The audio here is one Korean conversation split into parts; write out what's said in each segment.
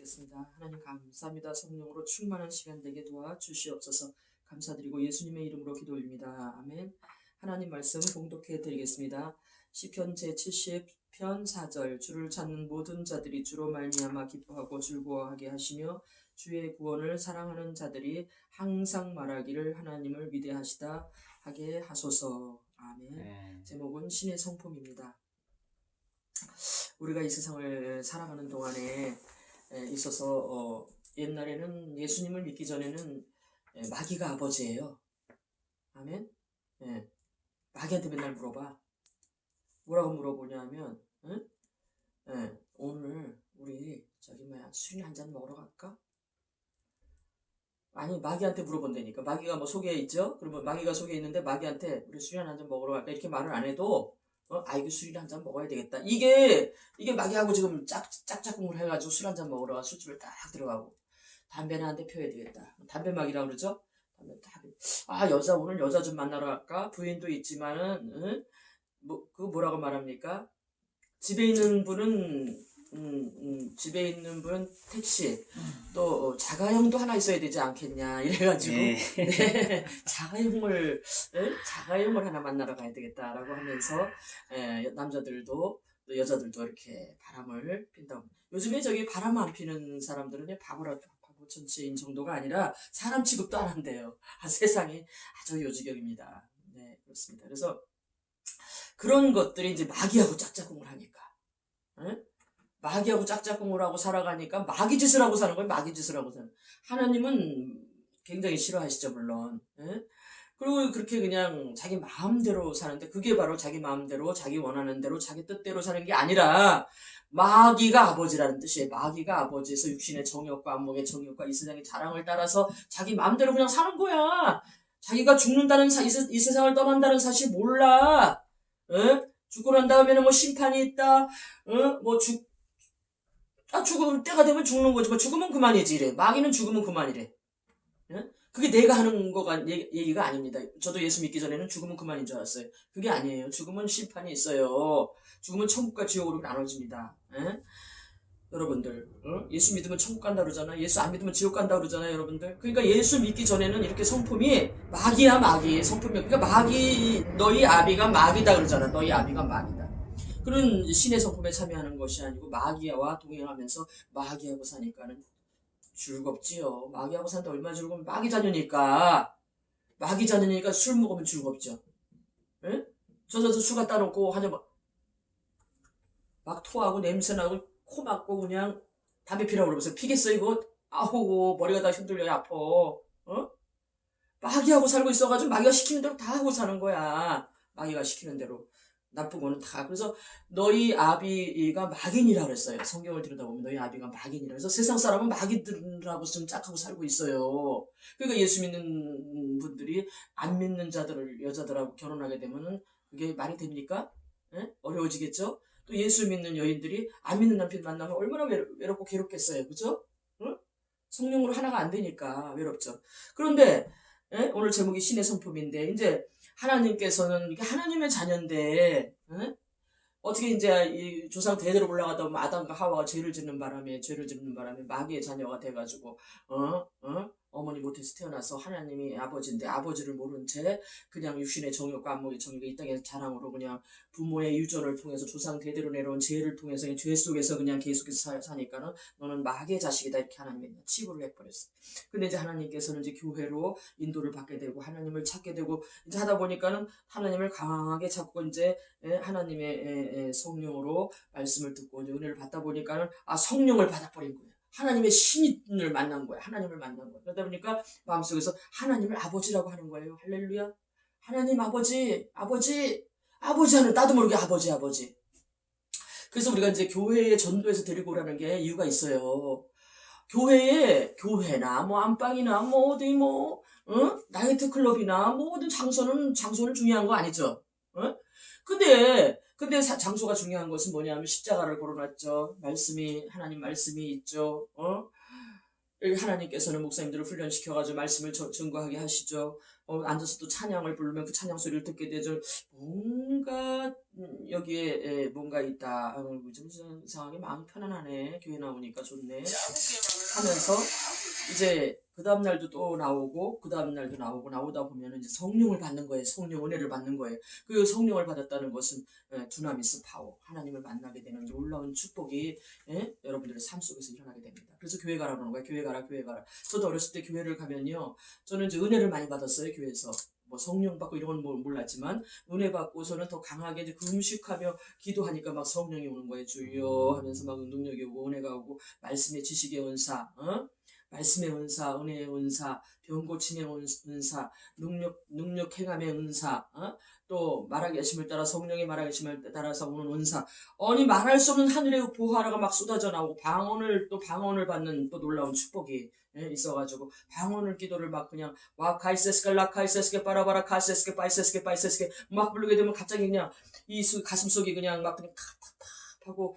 기도하시겠습니다. 하나님 감사합니다. 성령으로 충만한 시간 되게 도와주시옵소서. 감사드리고 예수님의 이름으로 기도드립니다. 아멘. 하나님 말씀 봉독해 드리겠습니다. 시편 제70편 4절. 주를 찾는 모든 자들이 주로 말미암아 기뻐하고 즐거워하게 하시며 주의 구원을 사랑하는 자들이 항상 말하기를 하나님을 위대하시다 하게 하소서. 아멘. 제목은 신의 성품입니다. 우리가 이 세상을 살아가는 동안에 있어서 옛날에는 예수님을 믿기 전에는 마귀가 아버지예요. 아멘. 마귀한테 맨날 물어봐. 뭐라고 물어보냐면 오늘 우리 술이나 한잔 먹으러 갈까? 아니, 마귀한테 물어본다니까. 마귀가 뭐 속에 있죠? 그러면 마귀가 속에 있는데 마귀한테 우리 술이나 한잔 먹으러 갈까? 이렇게 말을 안 해도 이거 술이나 한잔 먹어야 되겠다. 이게 마귀하고 지금 짝짝꿍을 해가지고 술 한잔 먹으러 가 술집을 딱 들어가고 담배나 한 대 펴야 되겠다. 담배 마귀라고 그러죠? 담배 딱. 오늘 여자 좀 만나러 갈까? 부인도 있지만은 뭐라고 말합니까? 집에 있는 분은 택시, 또 자가용도 하나 있어야 되지 않겠냐 이래가지고 네, 자가용을 하나 만나러 가야 되겠다라고 하면서 남자들도 또 여자들도 이렇게 바람을 핀다고. 요즘에 바람 안 피는 사람들은 바보 천치인 정도가 아니라 사람 취급도 안 한대요. 세상이 아주 요지경입니다. 네, 그렇습니다. 그래서 그런 것들이 이제 마귀하고 짝짝꿍을 하니까. 마귀하고 짝짝꿍을 하고 살아가니까 마귀짓을 하고 사는 거예요. 마귀짓을 하고 사는. 하나님은 굉장히 싫어하시죠, 물론. 그리고 그렇게 그냥 자기 마음대로 사는데 그게 바로 자기 마음대로 자기 원하는 대로 자기 뜻대로 사는 게 아니라 마귀가 아버지라는 뜻이에요. 마귀가 아버지에서 육신의 정욕과 안목의 정욕과 이 세상의 자랑을 따라서 자기 마음대로 그냥 사는 거야. 자기가 죽는다는 이 세상을 떠난다는 사실 몰라. 죽고 난 다음에는 뭐 심판이 있다. 죽을 때가 되면 죽는 거지. 죽으면 그만이지 이래. 마귀는 죽으면 그만이래. 그게 내가 하는 거가 얘기가 아닙니다. 저도 예수 믿기 전에는 죽으면 그만인 줄 알았어요. 그게 아니에요. 죽으면 심판이 있어요. 죽으면 천국과 지옥으로 나눠집니다. 여러분들, 예수 믿으면 천국 간다 그러잖아. 예수 안 믿으면 지옥 간다 그러잖아요, 여러분들. 그러니까 예수 믿기 전에는 이렇게 성품이 마귀야, 마귀. 성품이. 그러니까 너희 아비가 마귀다 그러잖아. 너희 아비가 마귀다. 그런 신의 성품에 참여하는 것이 아니고 마귀와 동행하면서 마귀하고 사니까는 즐겁지요. 마귀하고 사는데 얼마나 즐거우면 마귀 자녀니까 술 먹으면 즐겁죠. 저도 술 갖다 놓고 막 토하고 냄새나고 코 막고 그냥 담배 피라고 그러면서 피겠어 이거? 아우 머리가 다 흔들려요. 아파. 마귀하고 살고 있어가지고 마귀가 시키는 대로 다 하고 사는 거야. 마귀가 시키는 대로. 나쁜 거는 다. 그래서 너희 아비가 마귀니라 그랬어요. 성경을 들여다보면 너희 아비가 마귀니라. 그래서 세상 사람은 마귀들하고 좀 짝하고 살고 있어요. 그러니까 예수 믿는 분들이 안 믿는 여자들하고 결혼하게 되면은 그게 말이 됩니까? 어려워지겠죠? 또 예수 믿는 여인들이 안 믿는 남편 만나면 얼마나 외롭고 괴롭겠어요. 그죠? 성령으로 하나가 안 되니까 외롭죠. 그런데 오늘 제목이 신의 성품인데 이제 하나님께서는 이게 하나님의 자녀인데 어떻게 이제 이 조상 대대로 올라가다 보면 아담과 하와가 죄를 짓는 바람에 마귀의 자녀가 돼가지고 어머니 못해서 태어나서 하나님이 아버지인데 아버지를 모른 채 그냥 육신의 정욕과 안목의 정욕이 이 땅의 자랑으로 그냥 부모의 유전을 통해서 조상 대대로 내려온 죄를 통해서 죄 속에서 그냥 계속해서 사니까는 너는 마귀의 자식이다 이렇게 하나님이 치부를 해버렸어. 근데 이제 하나님께서는 이제 교회로 인도를 받게 되고 하나님을 찾게 되고 이제 하다 보니까는 하나님을 강하게 찾고 이제 하나님의 성령으로 말씀을 듣고 이제 은혜를 받다 보니까는 성령을 받아버린 거예요. 하나님의 신을 만난 거야. 하나님을 만난 거야. 그러다 보니까 마음속에서 하나님을 아버지라고 하는 거예요. 할렐루야. 하나님 아버지 하는 나도 모르게 아버지. 그래서 우리가 이제 교회에 전도해서 데리고 오라는 게 이유가 있어요. 교회나 안방이나 어디 나이트 클럽이나 모든 장소는 중요한 거 아니죠. 근데 장소가 중요한 것은 뭐냐면 십자가를 걸어놨죠. 하나님 말씀이 있죠. 하나님께서는 목사님들을 훈련시켜가지고 말씀을 증거하게 하시죠. 앉아서 또 찬양을 부르면 그 찬양 소리를 듣게 되죠. 뭔가 여기에 뭔가 있다. 좀 이상하게 마음이 편안하네. 교회 나오니까 좋네. 하면서 이제 그 다음날도 또 나오고 그 다음날도 나오다 보면 이제 성령을 받는 거예요. 성령 은혜를 받는 거예요. 그 성령을 받았다는 것은 두나미스 파워, 하나님을 만나게 되는 놀라운 축복이 여러분들의 삶 속에서 일어나게 됩니다. 그래서 교회 가라 그러는 거예요. 교회 가라, 교회 가라. 저도 어렸을 때 교회를 가면요, 저는 이제 은혜를 많이 받았어요. 교회에서 뭐 성령 받고 이런 건 몰랐지만 은혜 받고서는 더 강하게 이제 금식하며 기도하니까 막 성령이 오는 거예요. 주여 하면서 막 능력이 오고 은혜가 오고 말씀의 지식의 은사, 말씀의 은사, 은혜의 은사, 병 고침의 은사, 능력 행함의 은사, 또 말하기 하심을 따라 성령의 말하기 하심을 따라서 오는 은사. 아니 말할 수 없는 하늘의 보화라가 막 쏟아져 나오고 방언을 받는 또 놀라운 축복이 있어가지고 방언을 기도를 막 그냥 와 카이세스케 라 카이세스케 빠라바라 카이세스케 파이세스케 파이세스케 막 부르게 되면 갑자기 그냥 이 가슴 속이 그냥 막 그냥 캅캅하고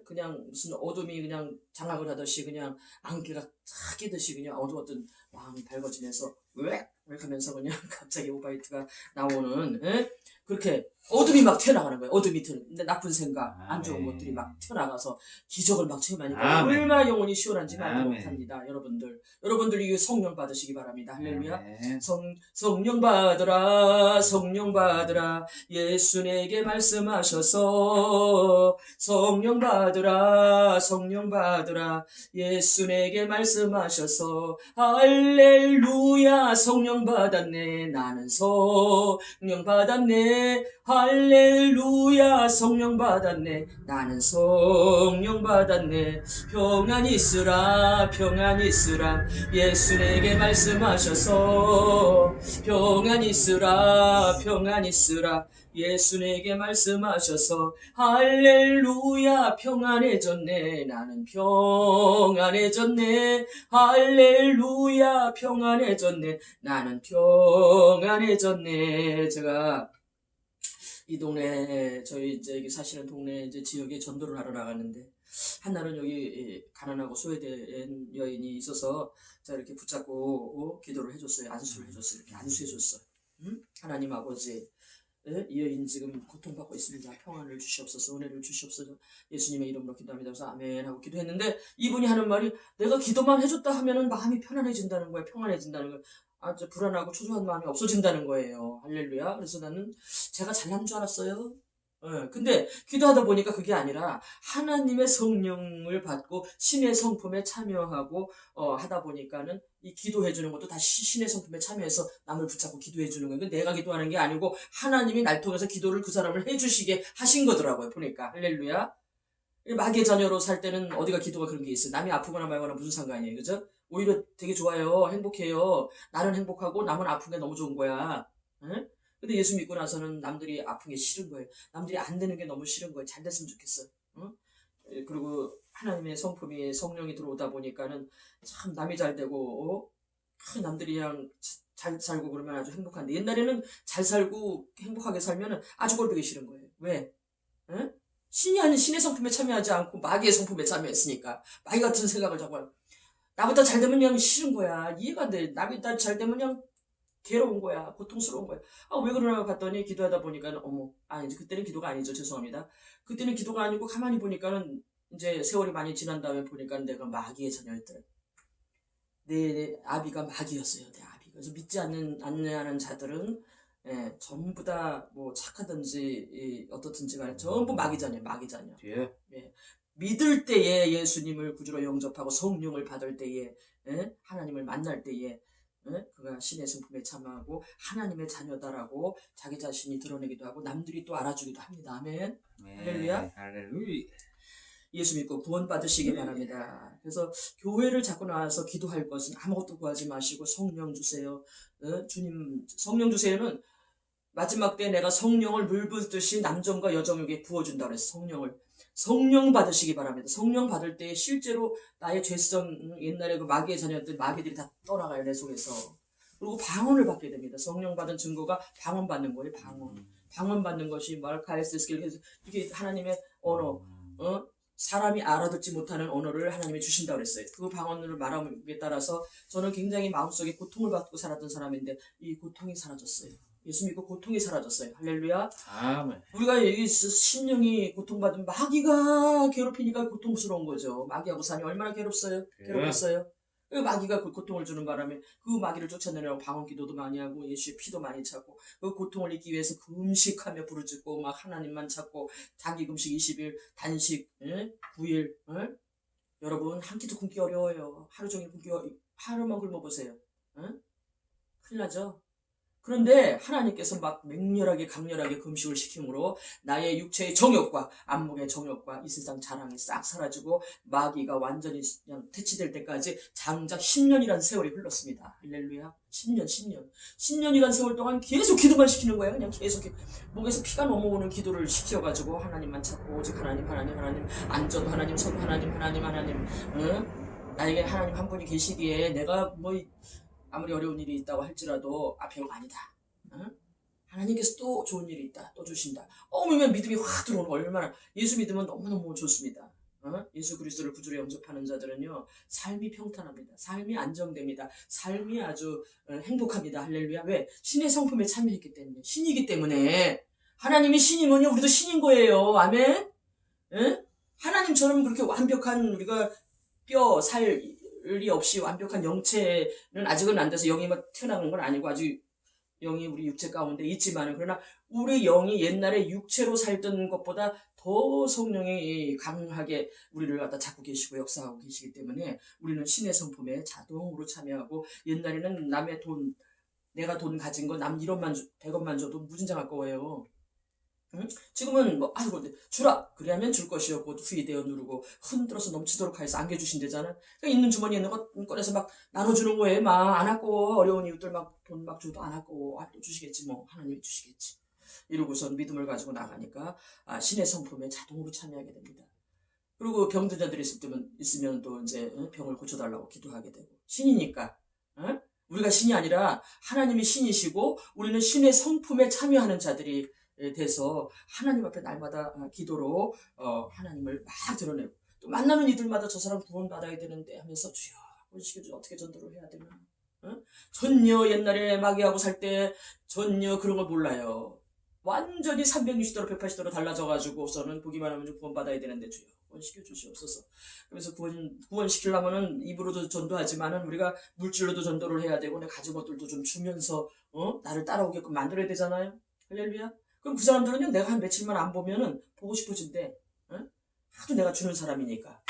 그냥 무슨 어둠이 그냥 장악을 하듯이 그냥 안개가 탁 끼듯이 그냥 어두웠던 마음이 밝아지면서 왜 하면서 그냥 갑자기 오바이트가 나오는 그렇게 어둠이 막 튀어나가는 거예요. 어둠이 근데 나쁜 생각, 안 좋은 것들이 막 튀어나가서 기적을 막 체험하니까 얼마나 영혼이 시원한지 말도 못합니다. 여러분들이 성령 받으시기 바랍니다. 할렐루야. 성령 받으라, 성령 받으라. 예수 내게 말씀하셔서 성령 받으라, 성령 받으라. 예수 내게 말씀하셔서 할렐루야. 성령 받았네. 나는 성령 받았네. 할렐루야. 성령 받았네. 나는 성령 받았네. 평안 있으라, 평안 있으라. 예수 내게 말씀하셔서 평안 있으라, 평안 있으라. 예수 내게 말씀하셔서 할렐루야. 평안해졌네. 나는 평안해졌네. 할렐루야. 평안해졌네. 나는 평안해졌네. 제가 이 동네, 저희 이제 여기 사시는 동네 이제 지역에 전도를 하러 나갔는데, 한날은 여기 가난하고 소외된 여인이 있어서 제가 이렇게 붙잡고 기도를 해줬어요. 안수를 해줬어요. 이렇게 안수해줬어. 하나님 아버지, 이 여인 지금 고통받고 있습니다. 평안을 주시옵소서, 은혜를 주시옵소서. 예수님의 이름으로 기도합니다. 그래서 아멘 하고 기도했는데, 이분이 하는 말이 내가 기도만 해줬다 하면은 마음이 편안해진다는 거예요. 평안해진다는 거예요. 아주 불안하고 초조한 마음이 없어진다는 거예요. 할렐루야. 그래서 나는 제가 잘난 줄 알았어요. 근데 기도하다 보니까 그게 아니라 하나님의 성령을 받고 신의 성품에 참여하고 하다 보니까는 이 기도해주는 것도 다시 신의 성품에 참여해서 남을 붙잡고 기도해주는 거예요. 내가 기도하는 게 아니고 하나님이 날 통해서 기도를 그 사람을 해주시게 하신 거더라고요. 보니까 할렐루야. 마귀의 자녀로 살 때는 어디가 기도가 그런 게 있어요. 남이 아프거나 말거나 무슨 상관이에요. 그죠? 오히려 되게 좋아요. 행복해요. 나는 행복하고 남은 아픈 게 너무 좋은 거야. 응? 근데 예수 믿고 나서는 남들이 아픈 게 싫은 거예요. 남들이 안 되는 게 너무 싫은 거예요. 잘 됐으면 좋겠어. 응? 그리고 하나님의 성품이 성령이 들어오다 보니까는 참 남이 잘 되고 남들이 그냥 잘 살고 그러면 아주 행복한데 옛날에는 잘 살고 행복하게 살면 아주 꼴보기 싫은 거예요. 왜? 응? 신이 아닌 신의 성품에 참여하지 않고 마귀의 성품에 참여했으니까 마귀 같은 생각을 자꾸 하고 나보다 잘 되면 그냥 싫은 거야. 이해가 안 돼. 나보다 잘 되면 그냥 괴로운 거야. 고통스러운 거야. 왜 그러나 봤더니 기도하다 보니까는 아니 그때는 기도가 아니죠. 죄송합니다. 그때는 기도가 아니고 가만히 보니까는 이제 세월이 많이 지난 다음에 보니까 내가 마귀의 자녀였더라. 내 아비가 마귀였어요. 내 아비. 그래서 믿지 않는 자들은 전부 다 뭐 착하든지 어떻든지 간에 전부 마귀 자녀. 예. 믿을 때에 예수님을 구주로 영접하고 성령을 받을 때에 하나님을 만날 때에 그가 신의 성품에 참여하고 하나님의 자녀다라고 자기 자신이 드러내기도 하고 남들이 또 알아주기도 합니다. 아멘. 할렐루야. 할렐루야. 예수 믿고 구원 받으시기 바랍니다. 그래서 교회를 자꾸 나와서 기도할 것은 아무것도 구하지 마시고 성령 주세요. 주님 성령 주세요는 마지막 때 내가 성령을 물 붓듯이 남정과 여정에게 부어준다 그랬어. 성령 받으시기 바랍니다. 성령 받을 때 실제로 나의 죄성, 옛날에 그 마귀의 자녀들, 마귀들이 다 떠나가요, 내 속에서. 그리고 방언을 받게 됩니다. 성령 받은 증거가 방언 받는 거예요, 방언. 방언 받는 것이 말카이스스킬, 이게 하나님의 언어, 사람이 알아듣지 못하는 언어를 하나님이 주신다고 그랬어요. 그 방언을 말함에 따라서 저는 굉장히 마음속에 고통을 받고 살았던 사람인데 이 고통이 사라졌어요. 예수 믿고 고통이 사라졌어요. 할렐루야. 아멘. 우리가 여기 심령이 고통받은 마귀가 괴롭히니까 고통스러운 거죠. 마귀하고 사니 얼마나 괴롭어요? 괴롭겠어요? 그 마귀가 그 고통을 주는 바람에 그 마귀를 쫓아내려고 방언 기도도 많이 하고 예수의 피도 많이 찾고 그 고통을 잊기 위해서 금식하며 부르짖고 막 하나님만 찾고 자기 금식 20일 단식 9일 여러분 한 끼도 굶기 어려워요. 하루 종일 굶기 하루만 굶어보세요. 큰일 나죠? 그런데 하나님께서 막 맹렬하게 강렬하게 금식을 시킴으로 나의 육체의 정욕과 안목의 정욕과 이 세상 자랑이 싹 사라지고 마귀가 완전히 그냥 퇴치될 때까지 장작 10년이라는 세월이 흘렀습니다. 할렐루야. 10년이라는 세월 동안 계속 기도만 시키는 거예요. 그냥 계속 목에서 피가 넘어오는 기도를 시켜가지고 하나님만 찾고 오직 하나님 앉아도 하나님 서도 하나님 나에게 하나님 한 분이 계시기에 내가 뭐 아무리 어려운 일이 있다고 할지라도 별거 아니다. 하나님께서 또 좋은 일이 있다. 또 주신다. 믿으면 믿음이 확 들어오는 거 얼마나 예수 믿으면 너무너무 좋습니다. 예수 그리스도를 구주로 영접하는 자들은요 삶이 평탄합니다. 삶이 안정됩니다. 삶이 아주 행복합니다. 할렐루야. 왜? 신의 성품에 참여했기 때문에 신이기 때문에 하나님이 신이면요 우리도 신인 거예요. 아멘. 하나님처럼 그렇게 완벽한 우리가 뼈, 살이 없이 완벽한 영체는 아직은 안 돼서 영이 막 튀어나오는 건 아니고 아직 영이 우리 육체 가운데 있지만은 그러나 우리 영이 옛날에 육체로 살던 것보다 더 성령이 강하게 우리를 갖다 잡고 계시고 역사하고 계시기 때문에 우리는 신의 성품에 자동으로 참여하고 옛날에는 남의 돈 내가 돈 가진 거 남 1원만 100원만 줘도 무진장 아까워요. 지금은 뭐 아이고 주라 그래야면 줄 것이었고 후이되어 누르고 흔들어서 넘치도록 해서 안겨주신대잖아. 그러니까 있는 주머니에 있는 거 꺼내서 막 나눠주는 거예요. 막 안 아까워. 어려운 이웃들 막 돈 막 줘도 안 아까워. 또 주시겠지 뭐 하나님이 주시겠지. 이러고선 믿음을 가지고 나가니까 신의 성품에 자동으로 참여하게 됩니다. 그리고 병든 자들이 있으면 또 이제 병을 고쳐달라고 기도하게 되고 신이니까 우리가 신이 아니라 하나님이 신이시고 우리는 신의 성품에 참여하는 자들이 돼서 하나님 앞에 날마다 기도로 하나님을 막 드러내고 또 만나는 이들마다 저 사람 구원받아야 되는데 하면서 주여 구원시켜줘 어떻게 전도를 해야 되나 전혀 옛날에 마귀하고 살 때 전혀 그런 걸 몰라요. 완전히 360도로 180도로 달라져가지고서는 보기만 하면 구원받아야 되는데 주여 구원시켜 주시옵소서. 그래서 구원시키려면은 입으로도 전도하지만은 우리가 물질로도 전도를 해야 되고 내 가진 것들도 좀 주면서 나를 따라오게끔 만들어야 되잖아요. 할렐루야. 그럼 그 사람들은요 내가 한 며칠만 안 보면은 보고 싶어진대. 하도 내가 주는 사람이니까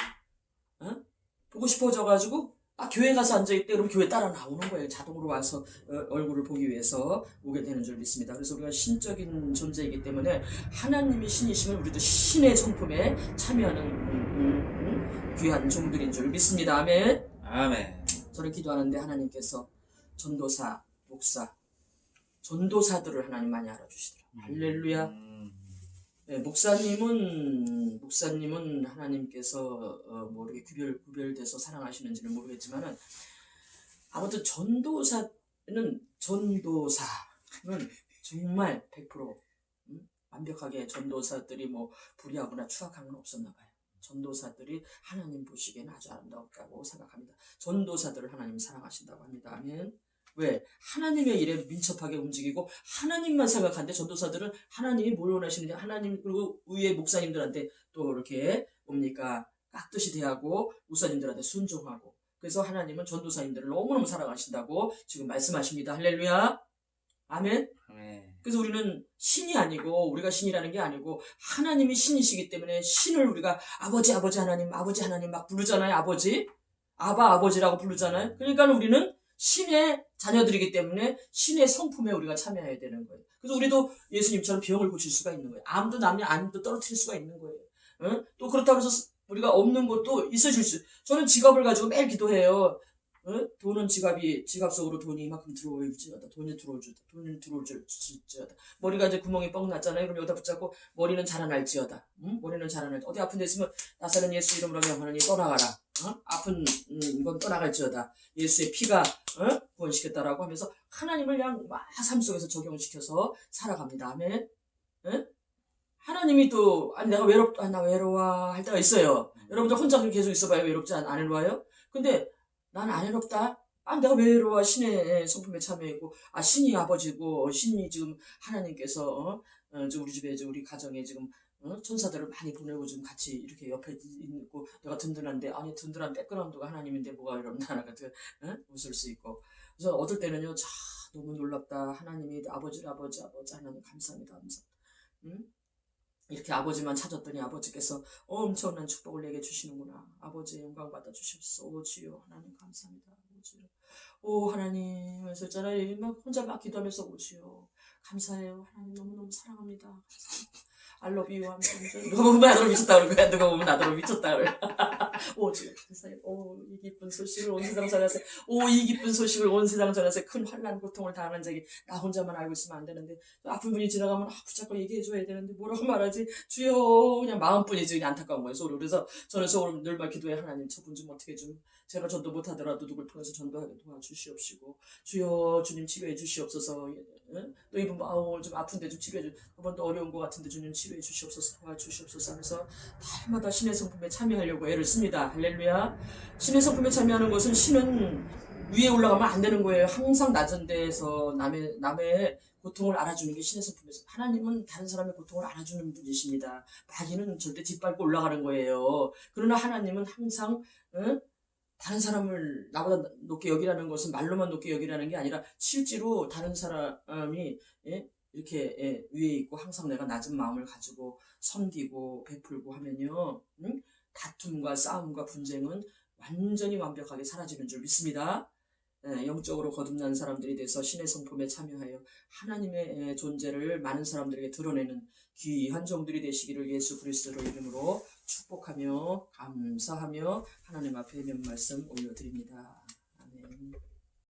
보고 싶어져가지고 교회 가서 앉아있대. 그럼 교회 따라 나오는 거예요. 자동으로 와서 얼굴을 보기 위해서 오게 되는 줄 믿습니다. 그래서 우리가 신적인 존재이기 때문에 하나님이 신이시면 우리도 신의 성품에 참여하는 귀한 종들인 줄 믿습니다. 아멘. 아멘. 저는 기도하는데 하나님께서 전도사, 목사, 전도사들을 하나님 많이 알아주시더라고요. 할렐루야. 네, 목사님은 하나님께서 뭐 이렇게 구별돼서 사랑하시는지는 모르겠지만은 아무튼 전도사는 정말 100% 완벽하게 전도사들이 뭐 불의하거나 추악한 건 없었나 봐요. 전도사들이 하나님 보시기에는 아주 아름다웠다고 생각합니다. 전도사들을 하나님 사랑하신다고 합니다. 아멘. 왜? 하나님의 일에 민첩하게 움직이고 하나님만 생각하는데 전도사들은 하나님이 뭘 원하시는지 하나님 그리고 위에 목사님들한테 또 이렇게 뭡니까 깍듯이 대하고 목사님들한테 순종하고 그래서 하나님은 전도사님들을 너무너무 사랑하신다고 지금 말씀하십니다. 할렐루야. 아멘. 그래서 우리는 신이 아니고 우리가 신이라는 게 아니고 하나님이 신이시기 때문에 신을 우리가 아버지 하나님 막 부르잖아요. 아버지라고 부르잖아요. 그러니까 우리는 신의 자녀들이기 때문에 신의 성품에 우리가 참여해야 되는 거예요. 그래서 우리도 예수님처럼 병을 고칠 수가 있는 거예요. 암도 떨어뜨릴 수가 있는 거예요. 또 그렇다고 해서 우리가 없는 것도 있어질 수. 저는 지갑을 가지고 매일 기도해요. 돈은 지갑 속으로 돈이 이만큼 들어올지어다. 돈이 들어올지어다. 머리가 이제 구멍이 뻥 났잖아요. 그럼 여기다 붙잡고 머리는 자라날지어다. 머리는 자라날. 어디 아픈 데 있으면 나사는 예수 이름으로 명하노니 떠나가라. 아픈 건 떠나갈지어다. 예수의 피가 구원시켰다라고 하면서 하나님을 그냥 막 삶 속에서 적용시켜서 살아갑니다. 아멘. 하나님이 또 아니 내가 외롭다 나 외로워 할 때가 있어요. 여러분들 혼자 그렇게 계속 있어봐요. 외롭지 안 외로워요? 근데 난 안 외롭다. 아 내가 왜 외로워? 신의 성품에 참여했고 아 신이 아버지고 신이 지금 하나님께서 지금 우리 집에 우리 가정에 지금 천사들을 많이 보내고 좀 같이 이렇게 옆에 있고 내가 든든한데 아니 든든한 백그라운드가 하나님인데 뭐가 이러면 나는 같은 웃을 수 있고 그래서 어떨 때는요 자 너무 놀랍다 하나님이 아버지 하나님 감사합니다 하면서 응? 이렇게 아버지만 찾았더니 아버지께서 엄청난 축복을 내게 주시는구나 아버지의 영광 받아 주십시오 오 주여 하나님 감사합니다 오 주여 오 하나님 그래서 있잖아요 막 혼자 막 기도하면서 오 주여 감사해요 하나님 너무너무 사랑합니다 I love you 하면서 누가 보면 나더러 미쳤다 그럴 거야 누가 보면 나더러 미쳤다 그래 오 주여 감사해요 오이 기쁜 소식을 온 세상 전하세 오이 기쁜 소식을 온 세상 전하세 큰 환난 고통을 당하는 자기 나 혼자만 알고 있으면 안 되는데 아픈 분이 지나가면 붙잡고 얘기해줘야 되는데 뭐라고 말하지 주여 그냥 마음뿐이지 그냥 안타까운 거예요 속으로 그래서 저는 속으로 늘 말 기도해 하나님 저분 좀 어떻게 좀 제가 전도 못하더라도 누굴 통해서 전도하게 도와주시옵시고 주여 주님 치료해 주시옵소서 또 이분 좀 아픈데 좀 치료해 주 이번도 어려운 것 같은데 주님 치료해 주시옵소서 도와주시옵소서 하면서 날마다 신의 성품에 참여하려고 애를 씁니다. 할렐루야. 신의 성품에 참여하는 것은 신은 위에 올라가면 안 되는 거예요. 항상 낮은 데에서 남의 고통을 알아주는 게 신의 성품에서 하나님은 다른 사람의 고통을 알아주는 분이십니다. 마귀는 절대 짓밟고 올라가는 거예요. 그러나 하나님은 항상 다른 사람을 나보다 높게 여기라는 것은 말로만 높게 여기라는 게 아니라 실제로 다른 사람이 이렇게 위에 있고 항상 내가 낮은 마음을 가지고 섬기고 베풀고 하면요 다툼과 싸움과 분쟁은 완전히 완벽하게 사라지는 줄 믿습니다. 영적으로 거듭난 사람들이 돼서 신의 성품에 참여하여 하나님의 존재를 많은 사람들에게 드러내는 귀한 종들이 되시기를 예수 그리스도로 이름으로 축복하며 감사하며 하나님 앞에 몇 말씀 올려드립니다. 아멘.